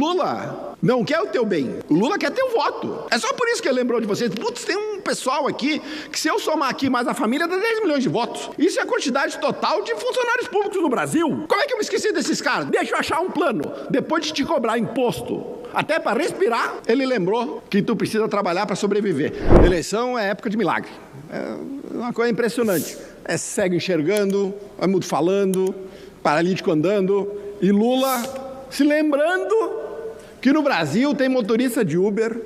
Lula não quer o teu bem, o Lula quer teu voto. É só por isso que ele lembrou de vocês. Putz, tem um pessoal aqui que, se eu somar aqui mais a família, dá 10 milhões de votos. Isso é a quantidade total de funcionários públicos no Brasil. Como é que eu me esqueci desses caras? Deixa eu achar um plano. Depois de te cobrar imposto, até para respirar, ele lembrou que tu precisa trabalhar para sobreviver. Eleição é época de milagre. É uma coisa impressionante. É cego enxergando, é mudo falando, paralítico andando, e Lula se lembrando que no Brasil tem motorista de Uber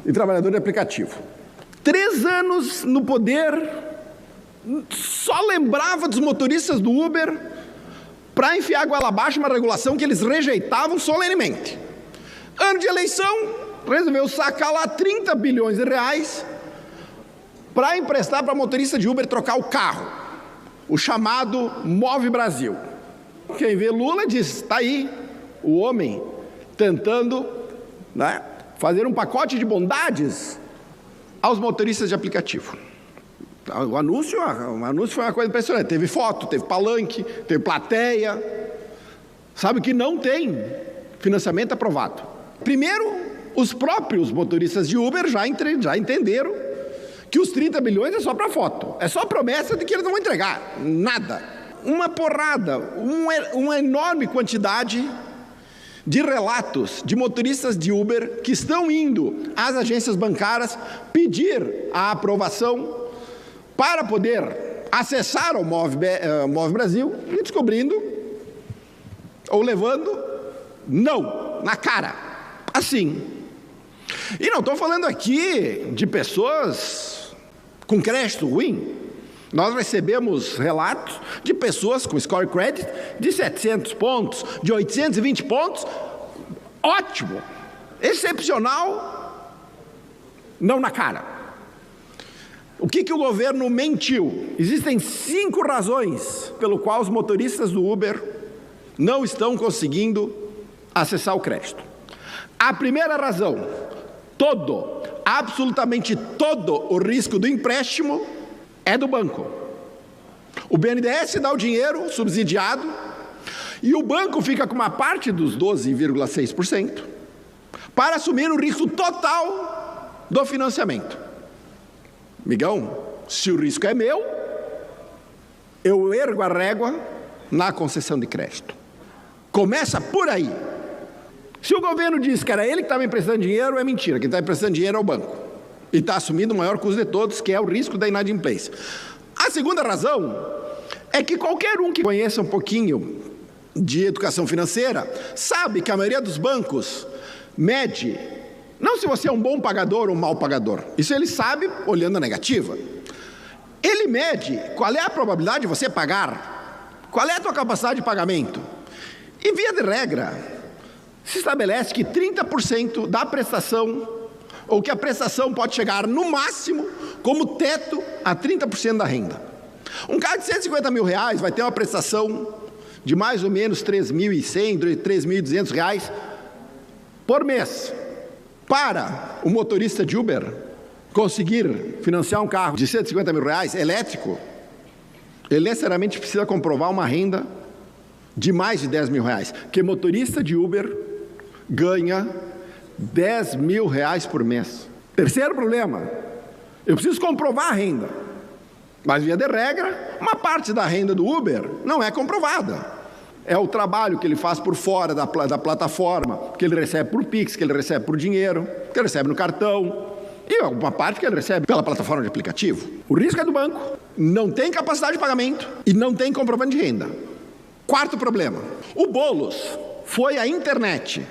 e trabalhador de aplicativo. 3 anos no poder, só lembrava dos motoristas do Uber para enfiar goela abaixo uma regulação que eles rejeitavam solenemente. Ano de eleição, resolveu sacar lá 30 bilhões de reais para emprestar para motorista de Uber trocar o carro, o chamado Move Brasil. Quem vê Lula diz, está aí o homem tentando, né, fazer um pacote de bondades aos motoristas de aplicativo. O anúncio foi uma coisa impressionante. Teve foto, teve palanque, teve plateia. Sabe que não tem financiamento aprovado. Primeiro, os próprios motoristas de Uber já entenderam que os 30 bilhões é só para foto. É só promessa de que eles não vão entregar. Nada. Uma porrada, uma enorme quantidade de relatos de motoristas de Uber que estão indo às agências bancárias pedir a aprovação para poder acessar o Move Brasil e descobrindo, ou levando, não, na cara, assim. E não estou falando aqui de pessoas com crédito ruim. Nós recebemos relatos de pessoas com score credit de 700 pontos, de 820 pontos. Ótimo, excepcional, não na cara. O que o governo mentiu? Existem 5 razões pelo qual os motoristas do Uber não estão conseguindo acessar o crédito. A primeira razão, absolutamente todo o risco do empréstimo é do banco. O BNDES dá o dinheiro subsidiado e o banco fica com uma parte dos 12,6% para assumir o risco total do financiamento. Migão, se o risco é meu, eu ergo a régua na concessão de crédito. Começa por aí. Se o governo diz que era ele que estava emprestando dinheiro, é mentira. Quem está emprestando dinheiro é o banco. E está assumindo o maior custo de todos, que é o risco da inadimplência. A segunda razão é que qualquer um que conheça um pouquinho de educação financeira sabe que a maioria dos bancos mede, não se você é um bom pagador ou um mau pagador, isso ele sabe olhando a negativa. Ele mede qual é a probabilidade de você pagar, qual é a tua capacidade de pagamento. E via de regra, se estabelece que 30% da prestação, ou que a prestação pode chegar no máximo, como teto, a 30% da renda. Um cara de 150 mil reais vai ter uma prestação de mais ou menos 3.100, 3.200 reais por mês. Para o motorista de Uber conseguir financiar um carro de 150 mil reais elétrico, ele necessariamente precisa comprovar uma renda de mais de 10 mil reais, que motorista de Uber ganha 10 mil reais por mês. Terceiro problema, eu preciso comprovar a renda, mas via de regra, uma parte da renda do Uber não é comprovada. É o trabalho que ele faz por fora da plataforma, que ele recebe por Pix, que ele recebe por dinheiro, que ele recebe no cartão, e alguma parte que ele recebe pela plataforma de aplicativo. O risco é do banco, não tem capacidade de pagamento e não tem comprovante de renda. Quarto problema, o Boulos foi à internet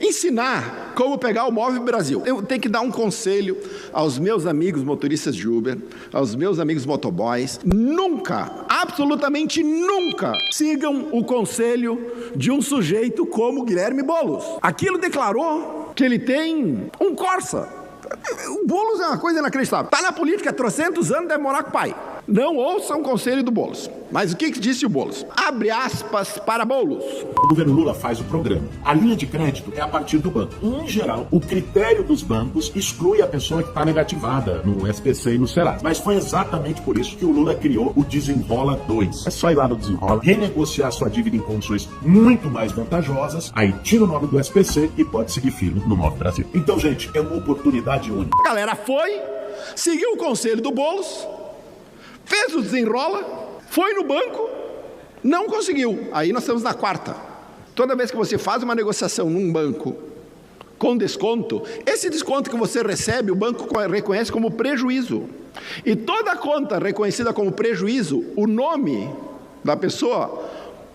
ensinar como pegar o Move Brasil. Eu tenho que dar um conselho aos meus amigos motoristas de Uber, aos meus amigos motoboys: nunca, absolutamente nunca, sigam o conselho de um sujeito como Guilherme Boulos. Aquilo declarou que ele tem um Corsa. O Boulos é uma coisa inacreditável. Está na política há 300 anos, deve morar com o pai. Não ouçam o conselho do Boulos. Mas o que disse o Boulos? Abre aspas para Boulos. O governo Lula faz o programa. A linha de crédito é a partir do banco. Em geral, o critério dos bancos exclui a pessoa que está negativada no SPC e no Serasa. Mas foi exatamente por isso que o Lula criou o Desenrola 2. É só ir lá no Desenrola, renegociar sua dívida em condições muito mais vantajosas, aí tira o nome do SPC e pode seguir firme no Move Brasil. Então, gente, é uma oportunidade única. A galera foi, seguiu o conselho do Boulos, fez o Desenrola, foi no banco, não conseguiu. Aí nós estamos na quarta. Toda vez que você faz uma negociação num banco com desconto, esse desconto que você recebe, o banco reconhece como prejuízo. E toda conta reconhecida como prejuízo, o nome da pessoa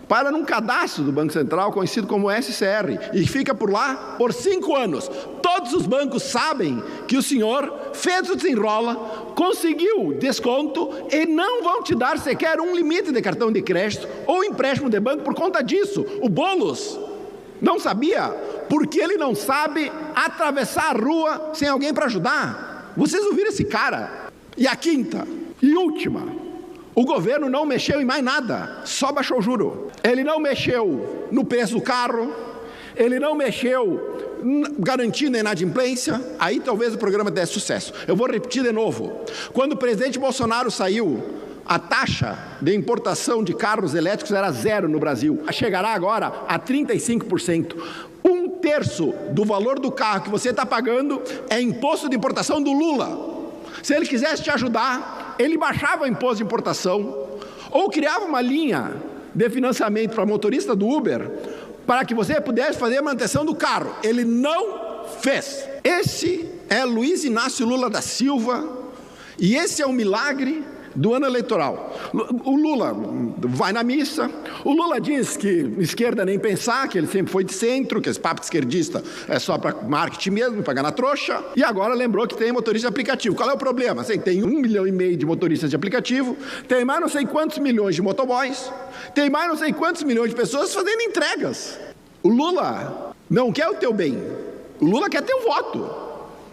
para num cadastro do Banco Central conhecido como SCR e fica por lá por 5 anos. Todos os bancos sabem que o senhor fez o Desenrola, conseguiu desconto e não vão te dar sequer um limite de cartão de crédito ou empréstimo de banco por conta disso. O Boulos não sabia porque ele não sabe atravessar a rua sem alguém para ajudar. Vocês ouviram esse cara? E a quinta e última. O governo não mexeu em mais nada, só baixou o juro. Ele não mexeu no preço do carro, ele não mexeu garantindo a inadimplência, aí talvez o programa desse sucesso. Eu vou repetir de novo. Quando o presidente Bolsonaro saiu, a taxa de importação de carros elétricos era 0 no Brasil. Chegará agora a 35%. 1/3 do valor do carro que você está pagando é imposto de importação do Lula. Se ele quisesse te ajudar, ele baixava o imposto de importação ou criava uma linha de financiamento para motorista do Uber para que você pudesse fazer a manutenção do carro. Ele não fez. Esse é Luiz Inácio Lula da Silva e esse é o milagre do ano eleitoral. O Lula vai na missa, o Lula diz que esquerda nem pensar, que ele sempre foi de centro, que esse papo de esquerdista é só para marketing mesmo, para ganhar trouxa, e agora lembrou que tem motorista de aplicativo. Qual é o problema? Tem 1,5 milhão de motoristas de aplicativo, tem mais não sei quantos milhões de motoboys, tem mais não sei quantos milhões de pessoas fazendo entregas. O Lula não quer o teu bem, o Lula quer teu voto.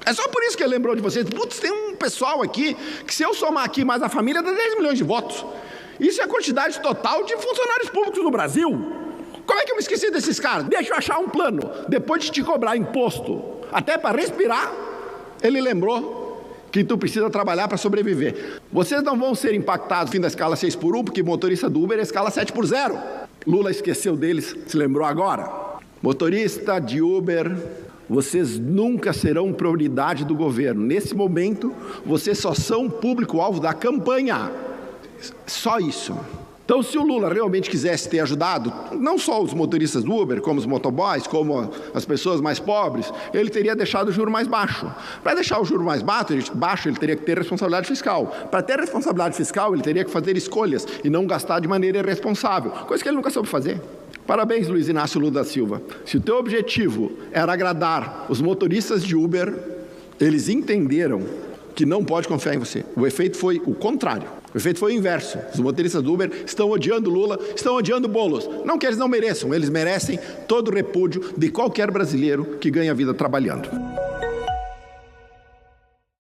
É só por isso que ele lembrou de vocês. Putz, tem um pessoal aqui que se eu somar aqui mais a família dá 10 milhões de votos. Isso é a quantidade total de funcionários públicos no Brasil. Como é que eu me esqueci desses caras? Deixa eu achar um plano. Depois de te cobrar imposto, até para respirar, ele lembrou que tu precisa trabalhar para sobreviver. Vocês não vão ser impactados no fim da escala 6x1, porque motorista do Uber é escala 7x0. Lula esqueceu deles, se lembrou agora. Motorista de Uber, vocês nunca serão prioridade do governo. Nesse momento, vocês só são público-alvo da campanha. Só isso. Então, se o Lula realmente quisesse ter ajudado, não só os motoristas do Uber, como os motoboys, como as pessoas mais pobres, ele teria deixado o juro mais baixo. Para deixar o juro mais baixo, ele teria que ter responsabilidade fiscal. Para ter responsabilidade fiscal, ele teria que fazer escolhas e não gastar de maneira irresponsável, coisa que ele nunca soube fazer. Parabéns, Luiz Inácio Lula da Silva. Se o teu objetivo era agradar os motoristas de Uber, eles entenderam que não pode confiar em você. O efeito foi o contrário. O efeito foi o inverso. Os motoristas do Uber estão odiando Lula, estão odiando Boulos. Não que eles não mereçam, eles merecem todo o repúdio de qualquer brasileiro que ganha vida trabalhando.